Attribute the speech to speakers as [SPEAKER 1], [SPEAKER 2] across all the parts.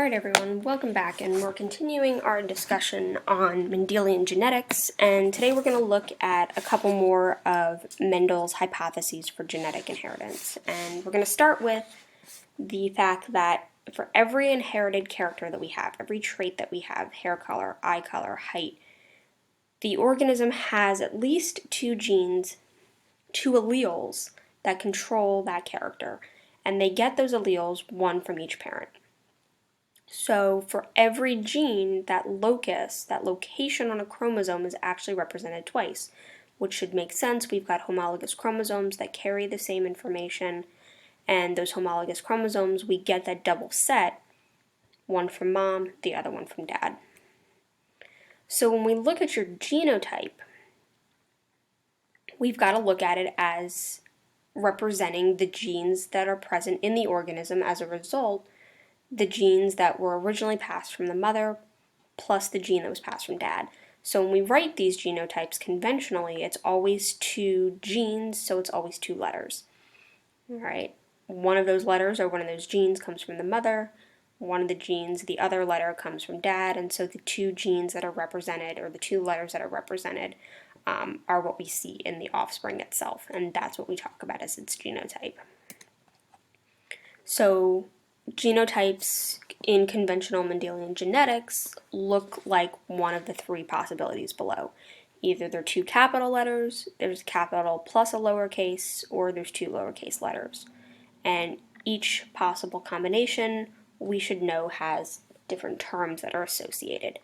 [SPEAKER 1] Alright everyone, welcome back, and we're continuing our discussion on Mendelian genetics, and today we're going to look at a couple more of Mendel's hypotheses for genetic inheritance. And we're going to start with the fact that for every inherited character that we have, every trait that we have, hair color, eye color, height, the organism has at least two genes, two alleles that control that character, and they get those alleles, one from each parent. So for every gene, that locus, that location on a chromosome is actually represented twice, which should make sense. We've got homologous chromosomes that carry the same information, and those homologous chromosomes, we get that double set, one from mom, the other one from dad. So when we look at your genotype, we've got to look at it as representing the genes that are present in the organism as a result, the genes that were originally passed from the mother plus the gene that was passed from dad. So when we write these genotypes conventionally, it's always two genes, so it's always two letters. All right, one of those letters or one of those genes comes from the mother, one of the genes, the other letter comes from dad, and so the two genes that are represented, or the two letters that are represented, are what we see in the offspring itself, and that's what we talk about as its genotype. So genotypes in conventional Mendelian genetics look like one of the three possibilities below. Either they're two capital letters, there's a capital plus a lowercase, or there's two lowercase letters. And each possible combination, we should know, has different terms that are associated.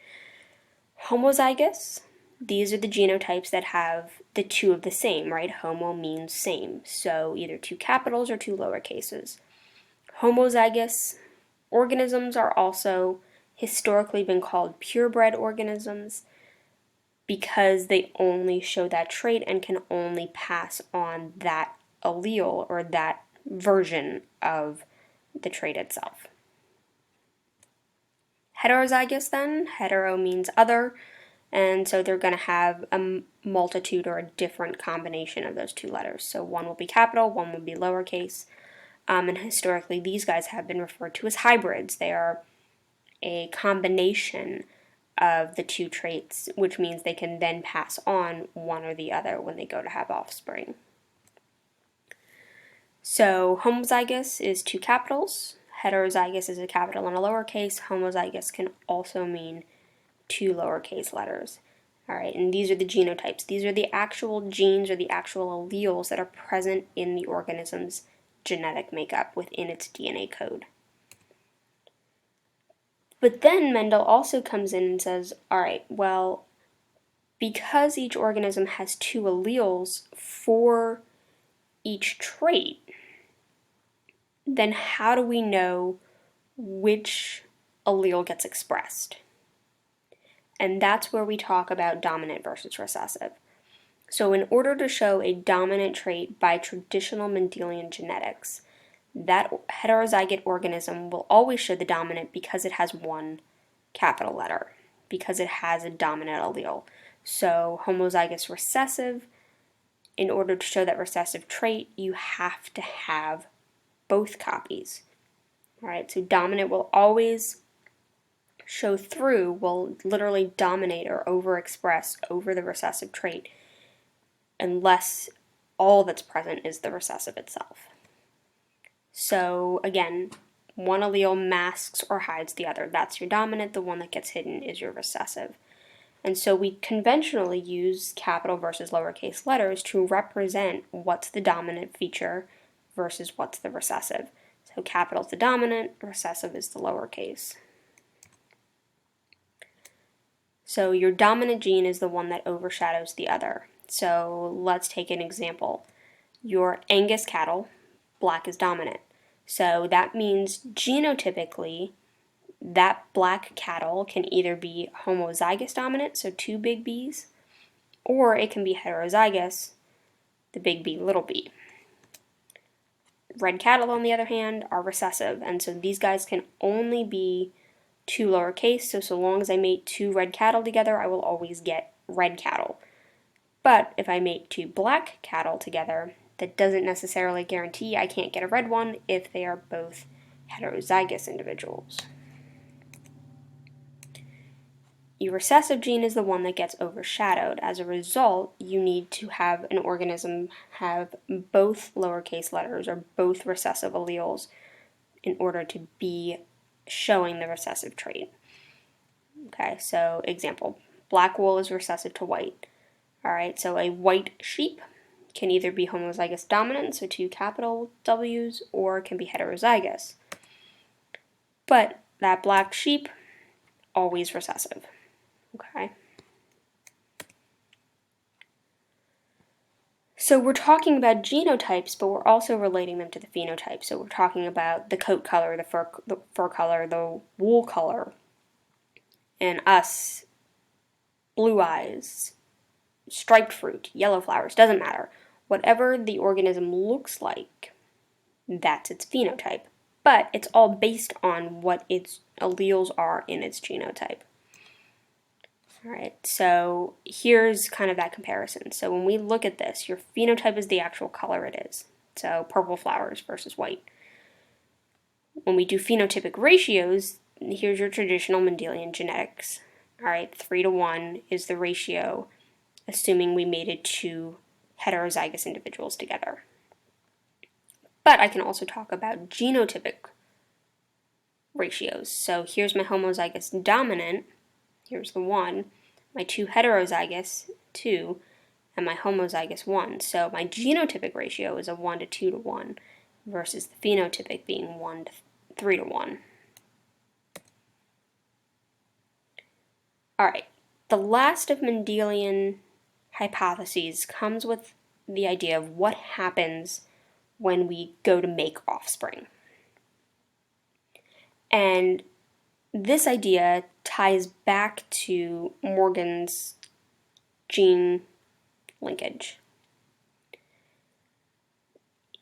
[SPEAKER 1] Homozygous, these are the genotypes that have the two of the same, right? Homo means same, so either two capitals or two lowercases. Homozygous organisms are also historically been called purebred organisms because they only show that trait and can only pass on that allele or that version of the trait itself. Heterozygous then, hetero means other, and so they're going to have a multitude or a different combination of those two letters. So one will be capital, one will be lowercase. And historically, these guys have been referred to as hybrids. They are a combination of the two traits, which means they can then pass on one or the other when they go to have offspring. So homozygous is two capitals, heterozygous is a capital and a lowercase. Homozygous can also mean two lowercase letters. All right, and these are the genotypes. These are the actual genes or the actual alleles that are present in the organism's genetic makeup within its DNA code. But then Mendel also comes in and says, all right, well, because each organism has two alleles for each trait, then how do we know which allele gets expressed? And that's where we talk about dominant versus recessive. So in order to show a dominant trait by traditional Mendelian genetics, that heterozygote organism will always show the dominant because it has one capital letter, because it has a dominant allele. So homozygous recessive, in order to show that recessive trait, you have to have both copies. All right, so dominant will always show through, will literally dominate or overexpress over the recessive trait, unless all that's present is the recessive itself. So again, one allele masks or hides the other. That's your dominant. The one that gets hidden is your recessive. And so we conventionally use capital versus lowercase letters to represent what's the dominant feature versus what's the recessive. So capital is the dominant, recessive is the lowercase. So your dominant gene is the one that overshadows the other. So let's take an example. Your Angus cattle, black is dominant. So that means genotypically that black cattle can either be homozygous dominant, so two big B's, or it can be heterozygous, the big B, little b. Red cattle, on the other hand, are recessive, and so these guys can only be two lowercase, so long as I mate two red cattle together, I will always get red cattle. But if I mate two black cattle together, that doesn't necessarily guarantee I can't get a red one if they are both heterozygous individuals. your recessive gene is the one that gets overshadowed. As a result, you need to have an organism have both lowercase letters or both recessive alleles in order to be showing the recessive trait. Okay, so example, black wool is recessive to white. All right, so a white sheep can either be homozygous dominant, so 2 capital W's, or can be heterozygous. But that black sheep, always recessive. Okay. So we're talking about genotypes, but we're also relating them to the phenotype. So we're talking about the coat color, the fur color, the wool color, and us, blue eyes, striped fruit, yellow flowers, doesn't matter. Whatever the organism looks like, that's its phenotype. But it's all based on what its alleles are in its genotype. Alright, so here's kind of that comparison. So when we look at this, your phenotype is the actual color it is. So purple flowers versus white. When we do phenotypic ratios, here's your traditional Mendelian genetics. Alright, 3:1 is the ratio, assuming we mated 2 heterozygous individuals together. But I can also talk about genotypic ratios. So here's my homozygous dominant, here's the 1, my 2 heterozygous, 2, and my homozygous 1. So my genotypic ratio is a 1 to 2 to 1 versus the phenotypic being 1 to 3 to 1. Alright, the last of Mendelian hypotheses comes with the idea of what happens when we go to make offspring. And this idea ties back to Morgan's gene linkage.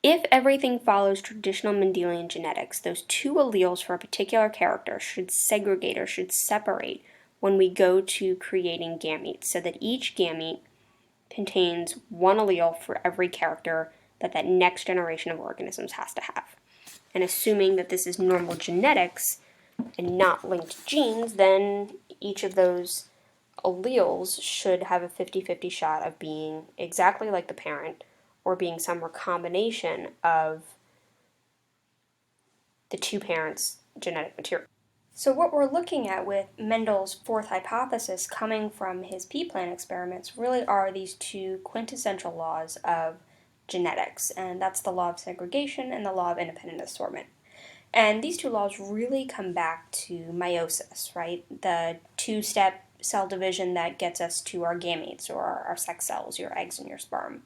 [SPEAKER 1] If everything follows traditional Mendelian genetics, those 2 alleles for a particular character should segregate or should separate when we go to creating gametes, so that each gamete contains 1 allele for every character that next generation of organisms has to have. And assuming that this is normal genetics and not linked genes, then each of those alleles should have a 50-50 shot of being exactly like the parent or being some recombination of the 2 parents' genetic material. So what we're looking at with Mendel's 4th hypothesis coming from his pea plant experiments really are these 2 quintessential laws of genetics, and that's the law of segregation and the law of independent assortment. And these 2 laws really come back to meiosis, right? The 2-step cell division that gets us to our gametes, or our sex cells, your eggs and your sperm.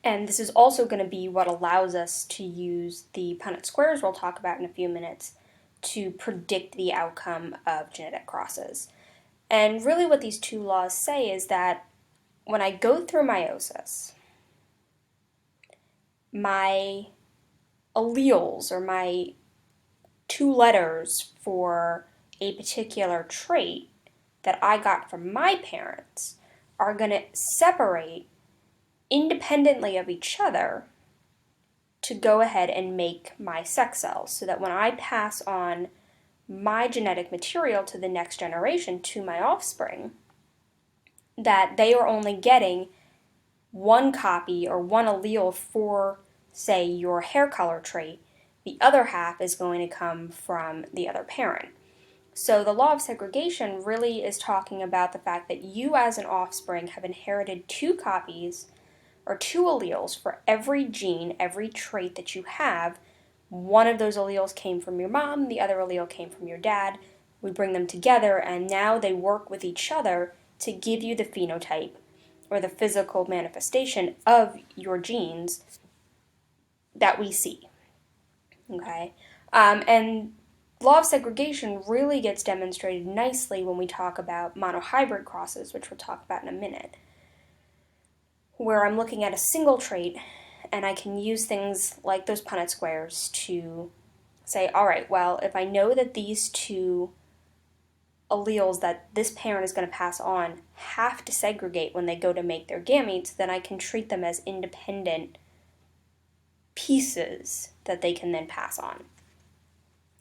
[SPEAKER 1] And this is also going to be what allows us to use the Punnett squares we'll talk about in a few minutes to predict the outcome of genetic crosses. And really what these 2 laws say is that when I go through meiosis, my alleles, or my 2 letters for a particular trait that I got from my parents, are going to separate independently of each other to go ahead and make my sex cells, so that when I pass on my genetic material to the next generation, to my offspring, that they are only getting 1 copy or 1 allele for, say, your hair color trait. The other half is going to come from the other parent. So the law of segregation really is talking about the fact that you as an offspring have inherited 2 copies or 2 alleles for every gene, every trait that you have. One of those alleles came from your mom, the other allele came from your dad. We bring them together, and now they work with each other to give you the phenotype or the physical manifestation of your genes that we see. Okay? And law of segregation really gets demonstrated nicely when we talk about monohybrid crosses, which we'll talk about in a minute, where I'm looking at a single trait and I can use things like those Punnett squares to say, all right, well, if I know that these 2 alleles that this parent is going to pass on have to segregate when they go to make their gametes, then I can treat them as independent pieces that they can then pass on.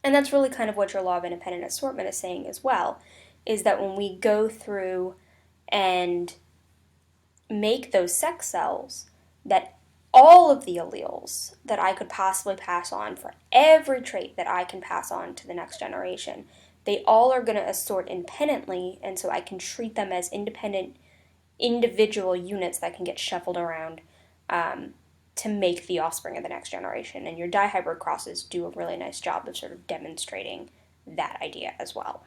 [SPEAKER 1] And that's really kind of what your law of independent assortment is saying as well, is that when we go through and make those sex cells, that all of the alleles that I could possibly pass on for every trait that I can pass on to the next generation, they all are going to assort independently, and so I can treat them as independent individual units that can get shuffled around to make the offspring of the next generation. And your dihybrid crosses do a really nice job of sort of demonstrating that idea as well.